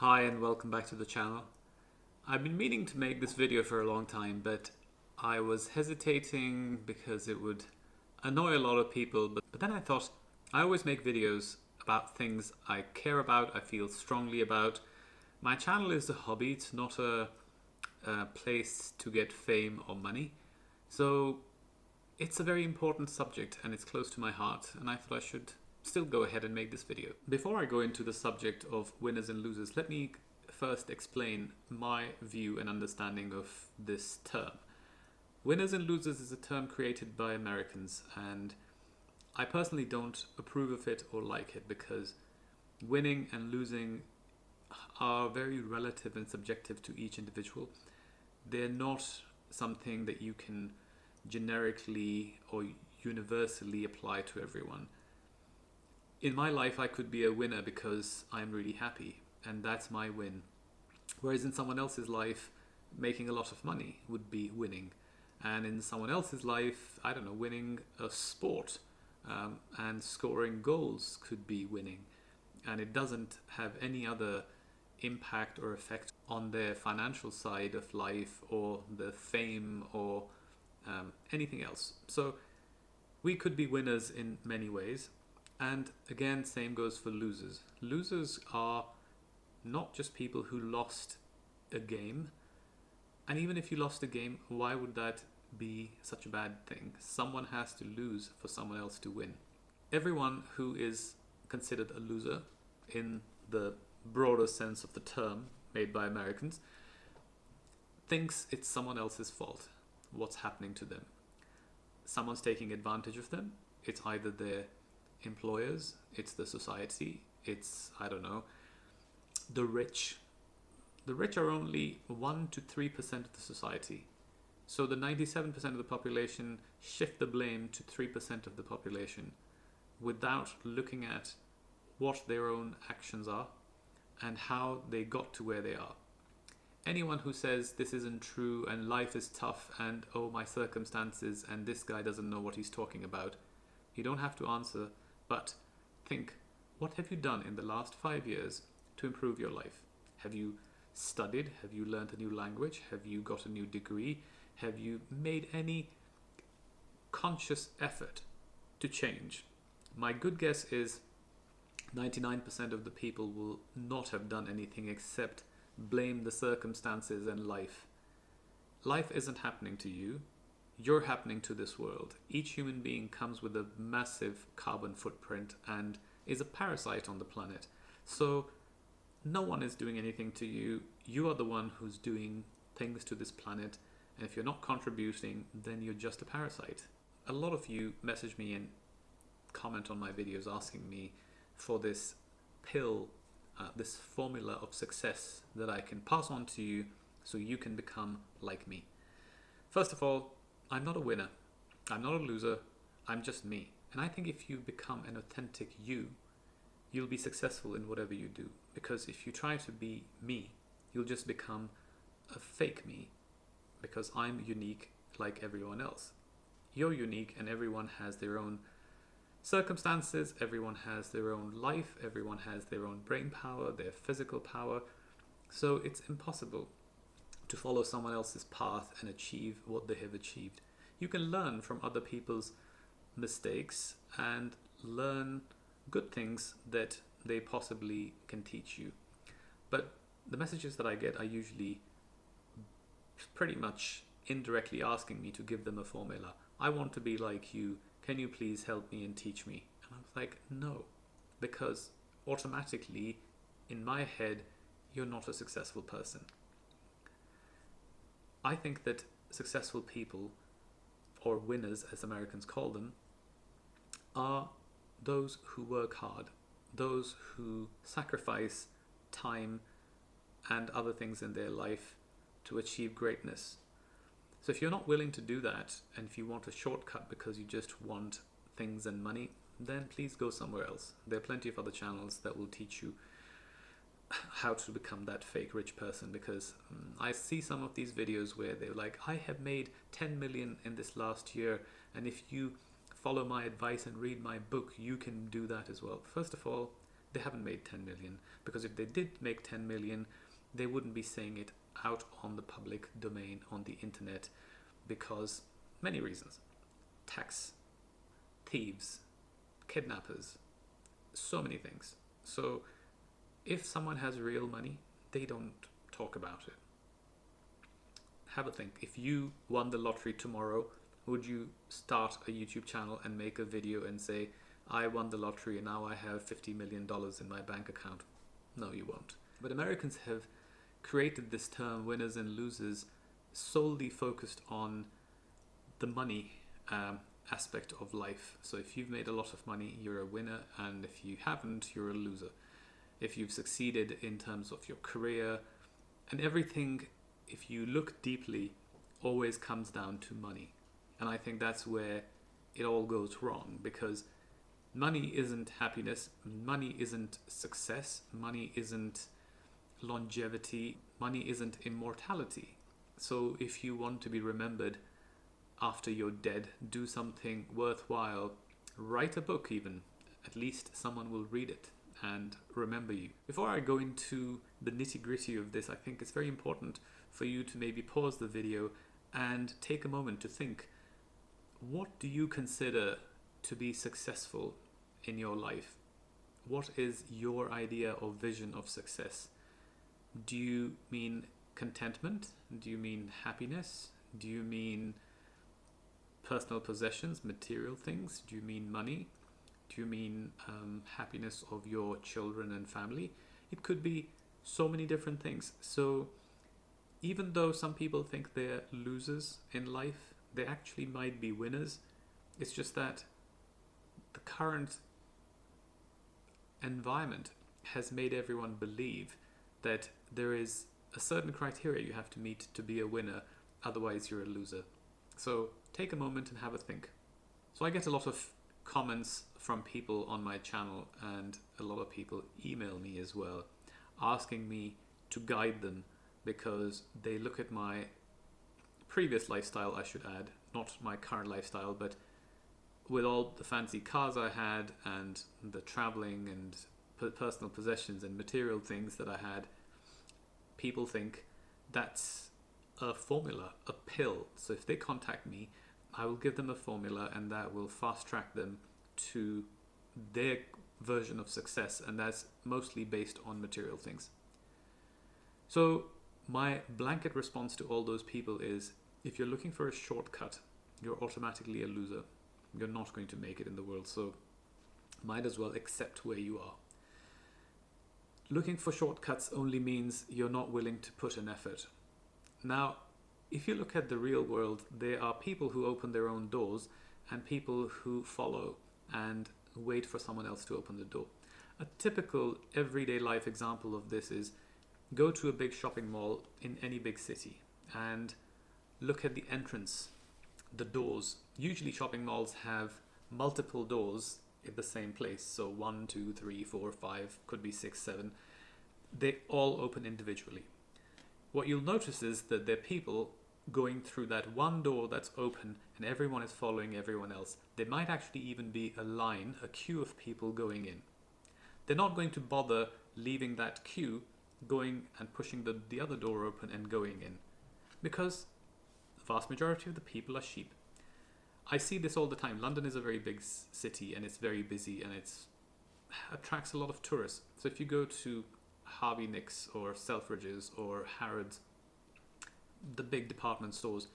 Hi and welcome back to the channel. I've been meaning to make this video for a long time, but I was hesitating because it would annoy a lot of people. But then I thought, I always make videos about things I care about, I feel strongly about. My channel is a hobby, it's not a place to get fame or money. So it's a very important subject and it's close to my heart, and I thought I should still go ahead and make this video. Before I go into the subject of winners and losers, let me first explain my view and understanding of this term. Winners and losers is a term created by Americans, and I personally don't approve of it or like it because winning and losing are very relative and subjective to each individual. They're not something that you can generically or universally apply to everyone. In my life, I could be a winner because I'm really happy, and that's my win. Whereas in someone else's life, making a lot of money would be winning. And in someone else's life, I don't know, winning a sport and scoring goals could be winning. And it doesn't have any other impact or effect on their financial side of life or the fame or anything else. So we could be winners in many ways. And again, same goes for losers. Losers are not just people who lost a game. And even if you lost a game, why would that be such a bad thing? Someone has to lose for someone else to win. Everyone who is considered a loser in the broader sense of the term made by Americans thinks it's someone else's fault, what's happening to them. Someone's taking advantage of them. It's either their employers, it's the society, it's, I don't know, the rich. The rich are only 1 to 3% of the society. So the 97% of the population shift the blame to 3% of the population without looking at what their own actions are and how they got to where they are. Anyone who says this isn't true and life is tough and oh my circumstances and this guy doesn't know what he's talking about, you don't have to answer, but think, what have you done in the last 5 years to improve your life? Have you studied? Have you learned a new language? Have you got a new degree? Have you made any conscious effort to change? My good guess is 99% of the people will not have done anything except blame the circumstances and life. Life isn't happening to you. You're happening to this world. Each human being comes with a massive carbon footprint and is a parasite on the planet. So no one is doing anything to you. You are the one who's doing things to this planet. And if you're not contributing, then you're just a parasite. A lot of you message me and comment on my videos asking me for this pill, this formula of success that I can pass on to you so you can become like me. First of all, I'm not a winner. I'm not a loser. I'm just me. And I think if you become an authentic you, you'll be successful in whatever you do. Because if you try to be me, you'll just become a fake me. Because I'm unique like everyone else. You're unique and everyone has their own circumstances, everyone has their own life, everyone has their own brain power, their physical power. So it's impossible to follow someone else's path and achieve what they have achieved. You can learn from other people's mistakes and learn good things that they possibly can teach you. But the messages that I get are usually pretty much indirectly asking me to give them a formula. I want to be like you. Can you please help me and teach me? And I was like, no, because automatically in my head, you're not a successful person. I think that successful people, or winners as Americans call them, are those who work hard, those who sacrifice time and other things in their life to achieve greatness. So if you're not willing to do that, and if you want a shortcut because you just want things and money, then please go somewhere else. There are plenty of other channels that will teach you how to become that fake rich person, because I see some of these videos where they're like, I have made 10 million in this last year, and if you follow my advice and read my book, you can do that as well. First of all, they haven't made 10 million. Because if they did make 10 million, they wouldn't be saying it out on the public domain on the internet, because many reasons: tax, thieves, kidnappers, so many things. So if someone has real money, they don't talk about it. Have a think. If you won the lottery tomorrow, would you start a YouTube channel and make a video and say, I won the lottery and now I have $50 million in my bank account? No, you won't. But Americans have created this term, winners and losers, solely focused on the money aspect of life. So if you've made a lot of money, you're a winner, and if you haven't, you're a loser. If you've succeeded in terms of your career and everything, if you look deeply, always comes down to money. And I think that's where it all goes wrong, because money isn't happiness, money isn't success, money isn't longevity, money isn't immortality. So if you want to be remembered after you're dead, do something worthwhile, write a book even. At least someone will read it and remember you. Before I go into the nitty-gritty of this, I think it's very important for you to maybe pause the video and take a moment to think, what do you consider to be successful in your life? What is your idea or vision of success? Do you mean contentment? Do you mean happiness? Do you mean personal possessions, material things? Do you mean money? Do you mean happiness of your children and family? It could be so many different things. So even though some people think they're losers in life, they actually might be winners. It's just that the current environment has made everyone believe that there is a certain criteria you have to meet to be a winner, otherwise you're a loser. So take a moment and have a think. So I get a lot of comments from people on my channel, and a lot of people email me as well, asking me to guide them because they look at my previous lifestyle, I should add, not my current lifestyle, but with all the fancy cars I had and the traveling and personal possessions and material things that I had, people think that's a formula, a pill. So if they contact me, I will give them a formula and that will fast track them to their version of success, and that's mostly based on material things. So my blanket response to all those people is, if you're looking for a shortcut, you're automatically a loser. You're not going to make it in the world, so might as well accept where you are. Looking for shortcuts only means you're not willing to put an effort. Now, if you look at the real world, there are people who open their own doors and people who follow and wait for someone else to open the door. A typical everyday life example of this is, go to a big shopping mall in any big city and look at the entrance, the doors. Usually shopping malls have multiple doors at the same place. So 1, 2, 3, 4, 5, could be 6, 7. They all open individually. What you'll notice is that there are people going through that one door that's open and everyone is following everyone else. There might actually even be a line, a queue of people going in. They're not going to bother leaving that queue, going and pushing the other door open and going in, because the vast majority of the people are sheep. I see this all the time. London is a very big city and it's very busy and it attracts a lot of tourists. So if you go to Harvey Nicks or Selfridges or Harrods, the big department stores,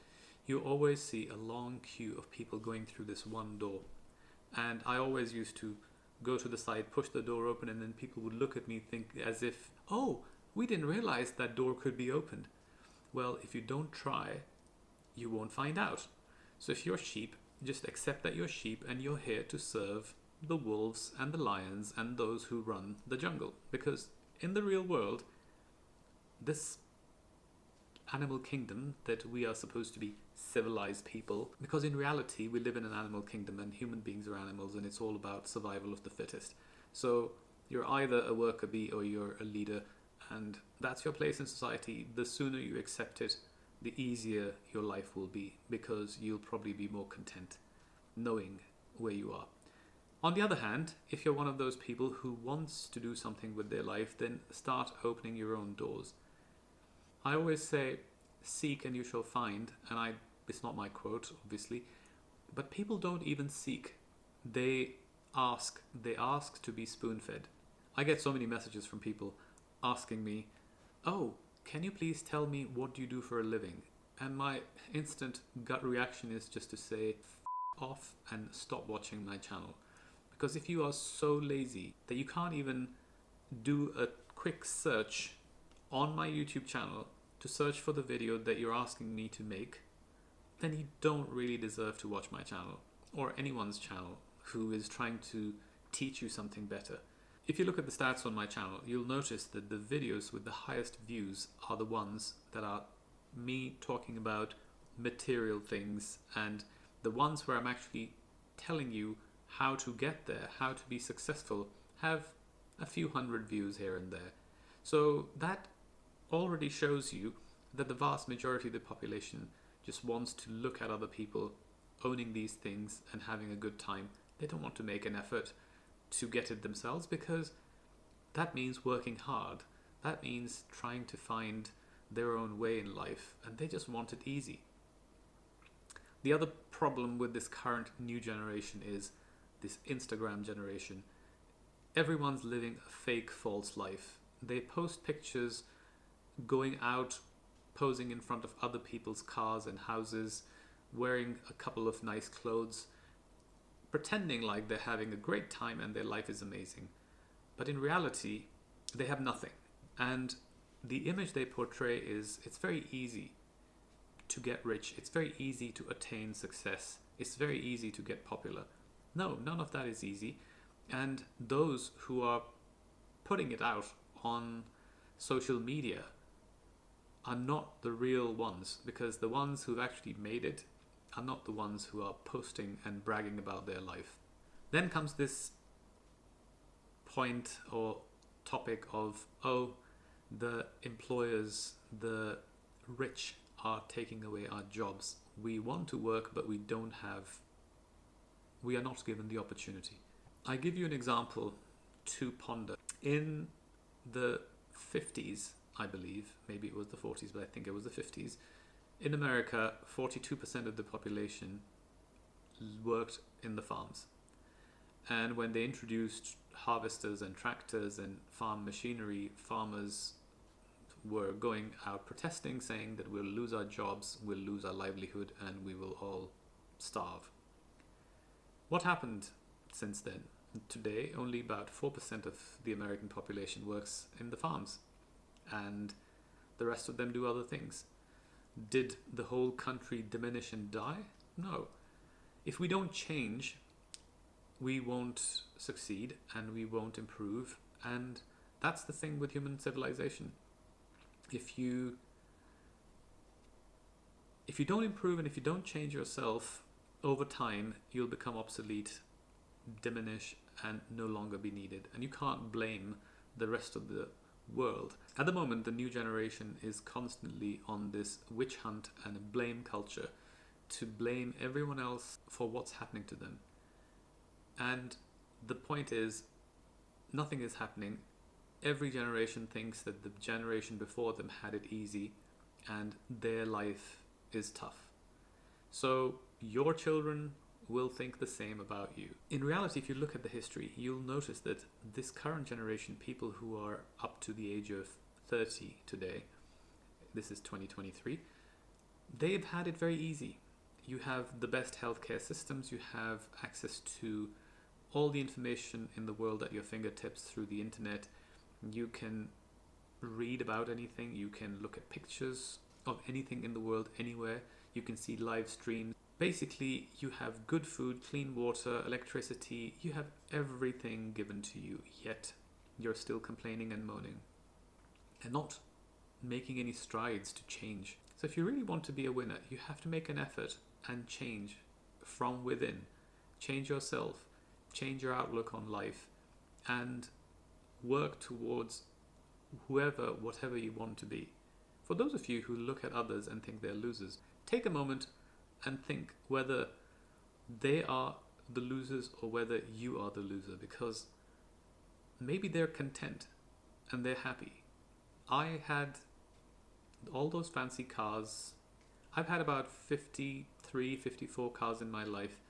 you always see a long queue of people going through this one door. And I always used to go to the side, push the door open, and then people would look at me think as if, oh, we didn't realize that door could be opened. Well, if you don't try, you won't find out. So if you're sheep, just accept that you're sheep and you're here to serve the wolves and the lions and those who run the jungle. Because in the real world, this animal kingdom that we are supposed to be civilized people, because in reality we live in an animal kingdom and human beings are animals and it's all about survival of the fittest. So you're either a worker bee or you're a leader, and that's your place in society. The sooner you accept it, the easier your life will be, because you'll probably be more content knowing where you are. On the other hand, if you're one of those people who wants to do something with their life, then start opening your own doors. I always say, seek and you shall find, and it's not my quote, obviously, but people don't even seek. They ask. They ask to be spoon-fed. I get so many messages from people asking me, oh, can you please tell me what you do for a living? And my instant gut reaction is just to say, off and stop watching my channel. Because if you are so lazy that you can't even do a quick search on my YouTube channel to search for the video that you're asking me to make, then you don't really deserve to watch my channel or anyone's channel who is trying to teach you something better. If you look at the stats on my channel, you'll notice that the videos with the highest views are the ones that are me talking about material things, and the ones where I'm actually telling you how to get there, how to be successful, have a few hundred views here and there. So that already shows you that the vast majority of the population just wants to look at other people owning these things and having a good time. They don't want to make an effort to get it themselves, because that means working hard. That means trying to find their own way in life, and they just want it easy. The other problem with this current new generation is this Instagram generation. Everyone's living a fake, false life. They post pictures going out, posing in front of other people's cars and houses, wearing a couple of nice clothes, pretending like they're having a great time and their life is amazing. But in reality, they have nothing. And the image they portray is, it's very easy to get rich. It's very easy to attain success. It's very easy to get popular. No, none of that is easy. And those who are putting it out on social media are not the real ones, because the ones who've actually made it are not the ones who are posting and bragging about their life. Then comes this point or topic of, oh, the employers, the rich are taking away our jobs. We want to work, but we are not given the opportunity. I give you an example to ponder. In the 50s, I believe, maybe it was the 40s, but I think it was the 50s, in America, 42% of the population worked in the farms. And when they introduced harvesters and tractors and farm machinery, farmers were going out protesting, saying that we'll lose our jobs, we'll lose our livelihood, and we will all starve. What happened since then? Today, only about 4% of the American population works in the farms, and the rest of them do other things. Did the whole country diminish and die? No. If we don't change, we won't succeed and we won't improve, and that's the thing with human civilization. If you don't improve and if you don't change yourself, over time you'll become obsolete, diminish, and no longer be needed. And you can't blame the rest of the world. At the moment, the new generation is constantly on this witch hunt and blame culture to blame everyone else for what's happening to them. And the point is, nothing is happening. Every generation thinks that the generation before them had it easy and their life is tough. So your children will think the same about you. In reality, if you look at the history, you'll notice that this current generation, people who are up to the age of 30 today, this is 2023, they've had it very easy. You have the best healthcare systems, you have access to all the information in the world at your fingertips through the internet. You can read about anything, you can look at pictures of anything in the world anywhere, you can see live streams. Basically, you have good food, clean water, electricity, you have everything given to you, yet you're still complaining and moaning and not making any strides to change. So if you really want to be a winner, you have to make an effort and change from within. Change yourself, change your outlook on life, and work towards whatever you want to be. For those of you who look at others and think they're losers, take a moment and think whether they are the losers or whether you are the loser, because maybe they're content and they're happy. I had all those fancy cars. I've had about 53, 54 cars in my life,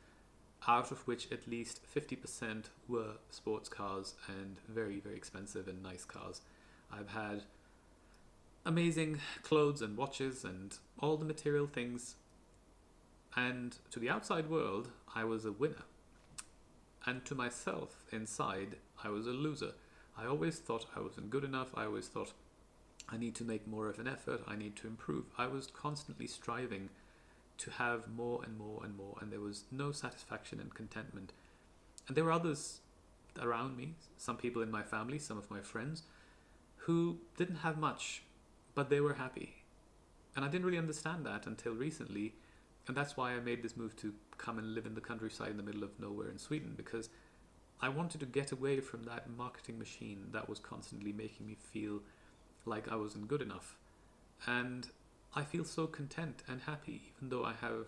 out of which at least 50% were sports cars and very, very expensive and nice cars. I've had amazing clothes and watches and all the material things. And to the outside world, I was a winner. And to myself inside, I was a loser. I always thought I wasn't good enough. I always thought I need to make more of an effort. I need to improve. I was constantly striving to have more and more and more, and there was no satisfaction and contentment. And there were others around me, some people in my family, some of my friends, who didn't have much, but they were happy. And I didn't really understand that until recently, and that's why I made this move to come and live in the countryside in the middle of nowhere in Sweden, because I wanted to get away from that marketing machine that was constantly making me feel like I wasn't good enough. And I feel so content and happy, even though I have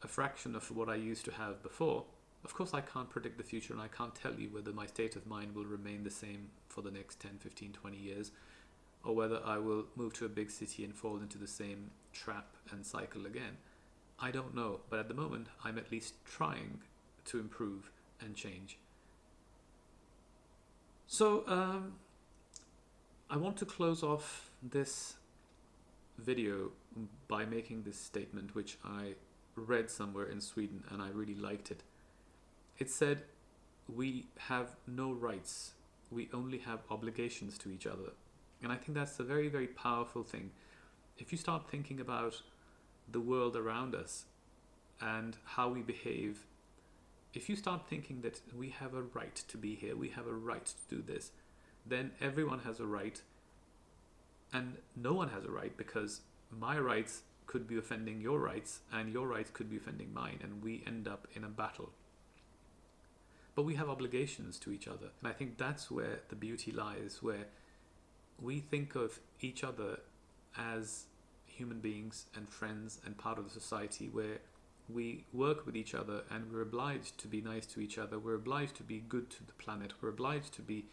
a fraction of what I used to have before. Of course, I can't predict the future, and I can't tell you whether my state of mind will remain the same for the next 10, 15, 20 years, or whether I will move to a big city and fall into the same trap and cycle again. I don't know, but at the moment, I'm at least trying to improve and change. So, I want to close off this video by making this statement, which I read somewhere in Sweden and I really liked it. It said, "We have no rights, we only have obligations to each other." And I think that's a very, very powerful thing. If you start thinking about the world around us and how we behave, if you start thinking that we have a right to be here, we have a right to do this, then everyone has a right, and no one has a right, because my rights could be offending your rights and your rights could be offending mine, and we end up in a battle. But we have obligations to each other, and I think that's where the beauty lies, where we think of each other as human beings and friends and part of the society, where we work with each other and we're obliged to be nice to each other, we're obliged to be good to the planet, we're obliged to be,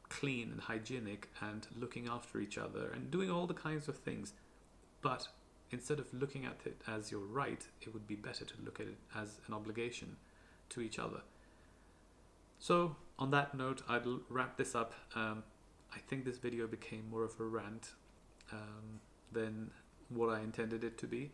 clean and hygienic and looking after each other and doing all the kinds of things. But instead of looking at it as your right, it would be better to look at it as an obligation to each other. So on that note, I'll wrap this up. I think this video became more of a rant than what I intended it to be.